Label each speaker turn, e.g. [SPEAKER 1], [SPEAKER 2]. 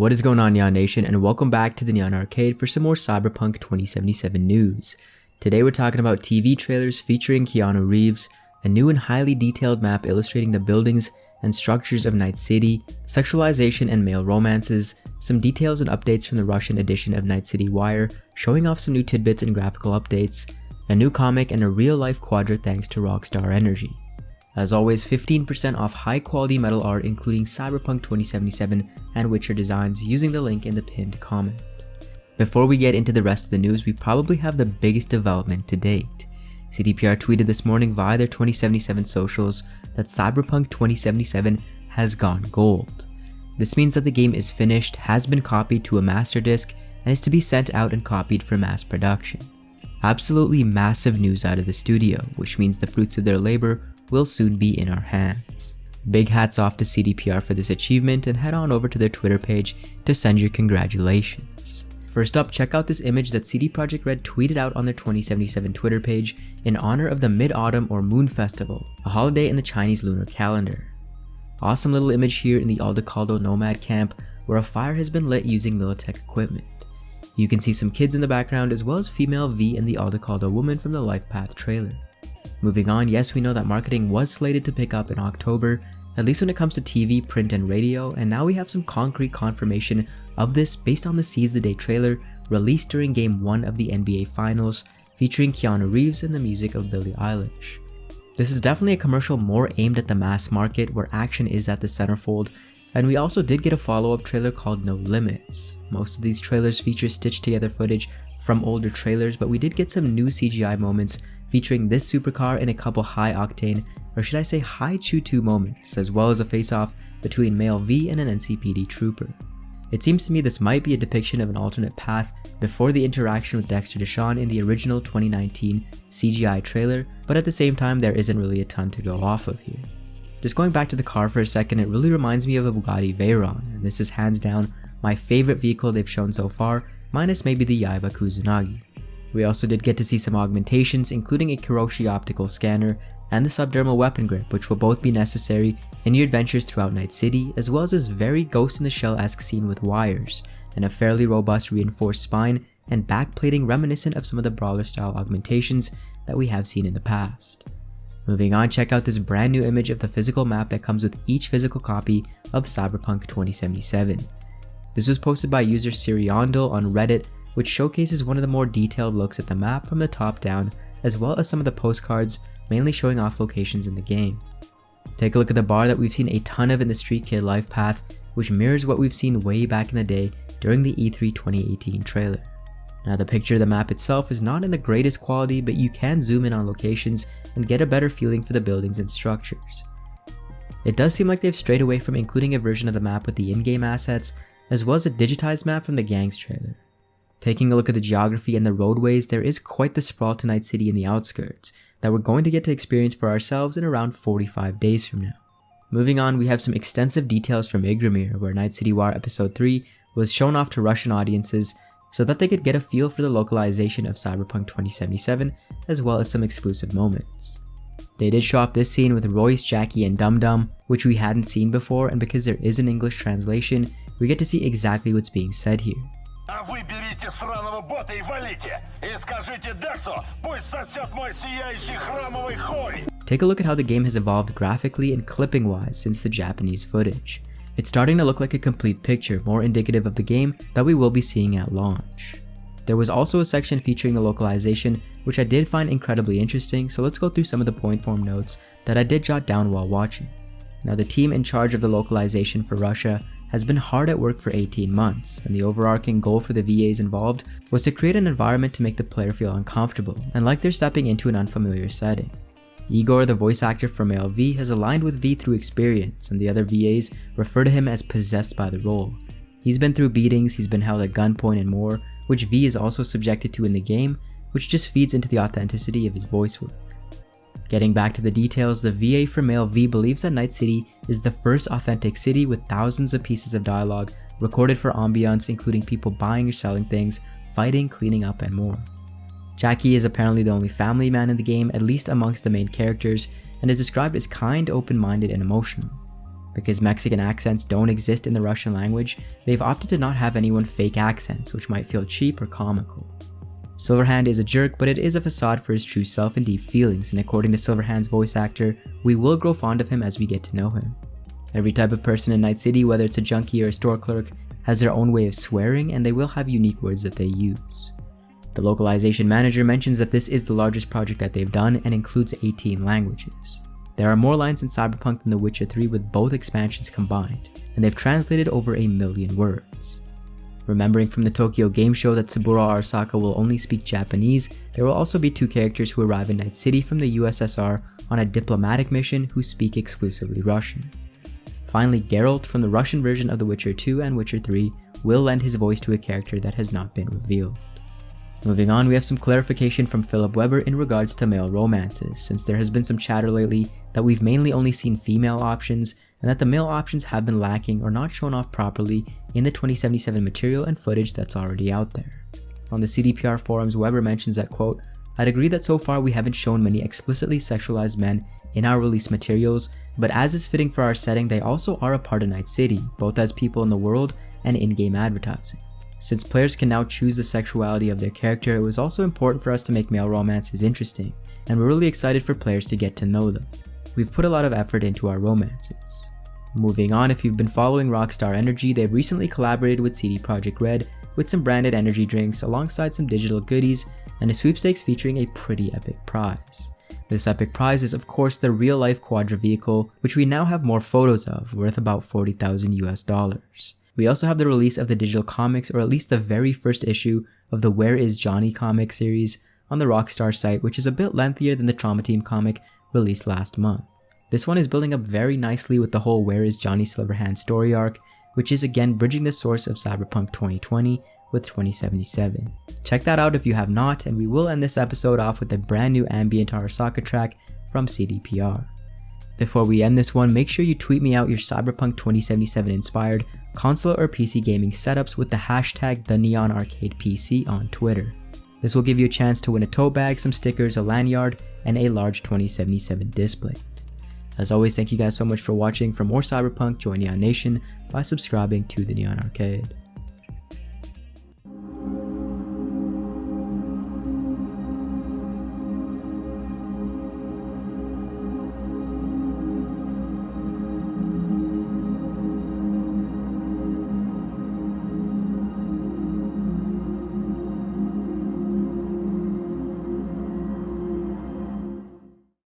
[SPEAKER 1] What is going on, Neon Nation, and welcome back to the Neon Arcade for some more Cyberpunk 2077 news. Today we're talking about TV trailers featuring Keanu Reeves, a new and highly detailed map illustrating the buildings and structures of Night City, sexualization and male romances, some details and updates from the Russian edition of Night City Wire, showing off some new tidbits and graphical updates, a new comic, and a real-life Quadra thanks to Rockstar Energy. As always, 15% off high-quality metal art including Cyberpunk 2077 and Witcher designs using the link in the pinned comment. Before we get into the rest of the news, we probably have the biggest development to date. CDPR tweeted this morning via their 2077 socials that Cyberpunk 2077 has gone gold. This means that the game is finished, has been copied to a master disc, and is to be sent out and copied for mass production. Absolutely massive news out of the studio, which means the fruits of their labor will soon be in our hands. Big hats off to CDPR for this achievement, and head on over to their Twitter page to send your congratulations. First up, check out this image that CD Projekt Red tweeted out on their 2077 Twitter page in honor of the Mid-Autumn or Moon Festival, a holiday in the Chinese lunar calendar. Awesome little image here in the Aldecaldo Nomad camp where a fire has been lit using Militech equipment. You can see some kids in the background as well as female V and the Aldecaldo woman from the Life Path trailer. Moving on, yes, we know that marketing was slated to pick up in October, at least when it comes to TV, print, and radio, and now we have some concrete confirmation of this based on the Seize the Day trailer released during Game 1 of the NBA Finals, featuring Keanu Reeves and the music of Billie Eilish. This is definitely a commercial more aimed at the mass market where action is at the centerfold, and we also did get a follow-up trailer called No Limits. Most of these trailers feature stitched together footage from older trailers, but we did get some new CGI moments featuring this supercar and a couple high-octane, or should I say high-choo-choo moments, as well as a face-off between male V and an NCPD trooper. It seems to me this might be a depiction of an alternate path before the interaction with Dexter Deshawn in the original 2019 CGI trailer, but at the same time there isn't really a ton to go off of here. Just going back to the car for a second, it really reminds me of a Bugatti Veyron, and this is hands down my favorite vehicle they've shown so far, minus maybe the Yaiba Kusanagi. We also did get to see some augmentations, including a Kiroshi optical scanner and the subdermal weapon grip, which will both be necessary in your adventures throughout Night City, as well as this very Ghost in the Shell-esque scene with wires, and a fairly robust reinforced spine and backplating reminiscent of some of the brawler-style augmentations that we have seen in the past. Moving on, check out this brand new image of the physical map that comes with each physical copy of Cyberpunk 2077. This was posted by user Siriondel on Reddit, which showcases one of the more detailed looks at the map from the top down, as well as some of the postcards, mainly showing off locations in the game. Take a look at the bar that we've seen a ton of in the Street Kid Life Path, which mirrors what we've seen way back in the day during the E3 2018 trailer. Now the picture of the map itself is not in the greatest quality, but you can zoom in on locations and get a better feeling for the buildings and structures. It does seem like they've strayed away from including a version of the map with the in-game assets, as well as a digitized map from the Gangs trailer. Taking a look at the geography and the roadways, there is quite the sprawl to Night City in the outskirts that we're going to get to experience for ourselves in around 45 days from now. Moving on, we have some extensive details from Yggdrasil, where Night City Wire Episode 3 was shown off to Russian audiences so that they could get a feel for the localization of Cyberpunk 2077, as well as some exclusive moments. They did show off this scene with Royce, Jackie, and Dum Dum, which we hadn't seen before, and because there is an English translation, we get to see exactly what's being said here.
[SPEAKER 2] А вы берите сраного бота и валите! И скажите Дексу, пусть сосет мой сияющий храмовый хуй!
[SPEAKER 1] Take a look at how the game has evolved graphically and clipping wise since the Japanese footage. It's starting to look like a complete picture, more indicative of the game that we will be seeing at launch. There was also a section featuring the localization, which I did find incredibly interesting, so let's go through some of the point form notes that I did jot down while watching. Now the team in charge of the localization for Russia has been hard at work for 18 months, and the overarching goal for the VAs involved was to create an environment to make the player feel uncomfortable, and like they're stepping into an unfamiliar setting. Igor, the voice actor for male V, has aligned with V through experience, and the other VAs refer to him as possessed by the role. He's been through beatings, he's been held at gunpoint and more, which V is also subjected to in the game, which just feeds into the authenticity of his voice work. Getting back to the details, the VA for male V believes that Night City is the first authentic city with thousands of pieces of dialogue recorded for ambiance, including people buying or selling things, fighting, cleaning up, and more. Jackie is apparently the only family man in the game, at least amongst the main characters, and is described as kind, open-minded, and emotional. Because Mexican accents don't exist in the Russian language, they've opted to not have anyone fake accents, which might feel cheap or comical. Silverhand is a jerk, but it is a facade for his true self and deep feelings, and according to Silverhand's voice actor, we will grow fond of him as we get to know him. Every type of person in Night City, whether it's a junkie or a store clerk, has their own way of swearing, and they will have unique words that they use. The localization manager mentions that this is the largest project that they've done and includes 18 languages. There are more lines in Cyberpunk than The Witcher 3 with both expansions combined, and they've translated over 1 million words. Remembering from the Tokyo Game Show that Saburo Arasaka will only speak Japanese, there will also be 2 characters who arrive in Night City from the USSR on a diplomatic mission who speak exclusively Russian. Finally, Geralt from the Russian version of The Witcher 2 and Witcher 3 will lend his voice to a character that has not been revealed. Moving on, we have some clarification from Philip Weber in regards to male romances, since there has been some chatter lately that we've mainly only seen female options, and that the male options have been lacking or not shown off properly in the 2077 material and footage that's already out there. On the CDPR forums, Weber mentions that, quote, "I'd agree that so far we haven't shown many explicitly sexualized men in our release materials, but as is fitting for our setting, they also are a part of Night City, both as people in the world and in-game advertising. Since players can now choose the sexuality of their character, it was also important for us to make male romances interesting, and we're really excited for players to get to know them. We've put a lot of effort into our romances." Moving on, if you've been following Rockstar Energy, they've recently collaborated with CD Projekt Red with some branded energy drinks alongside some digital goodies and a sweepstakes featuring a pretty epic prize. This epic prize is of course the real-life Quadra vehicle, which we now have more photos of, worth about $40,000 US. We also have the release of the digital comics, or at least the very first issue of the Where Is Johnny comic series on the Rockstar site, which is a bit lengthier than the Trauma Team comic released last month. This one is building up very nicely with the whole Where Is Johnny Silverhand story arc, which is again bridging the source of Cyberpunk 2020 with 2077. Check that out if you have not, and we will end this episode off with a brand new ambient Arasaka track from CDPR. Before we end this one, make sure you tweet me out your Cyberpunk 2077 inspired console or PC gaming setups with the hashtag #TheNeonArcadePC on Twitter. This will give you a chance to win a tote bag, some stickers, a lanyard, and a large 2077 display. As always, thank you guys so much for watching. For more Cyberpunk, join Neon Nation by subscribing to the Neon Arcade.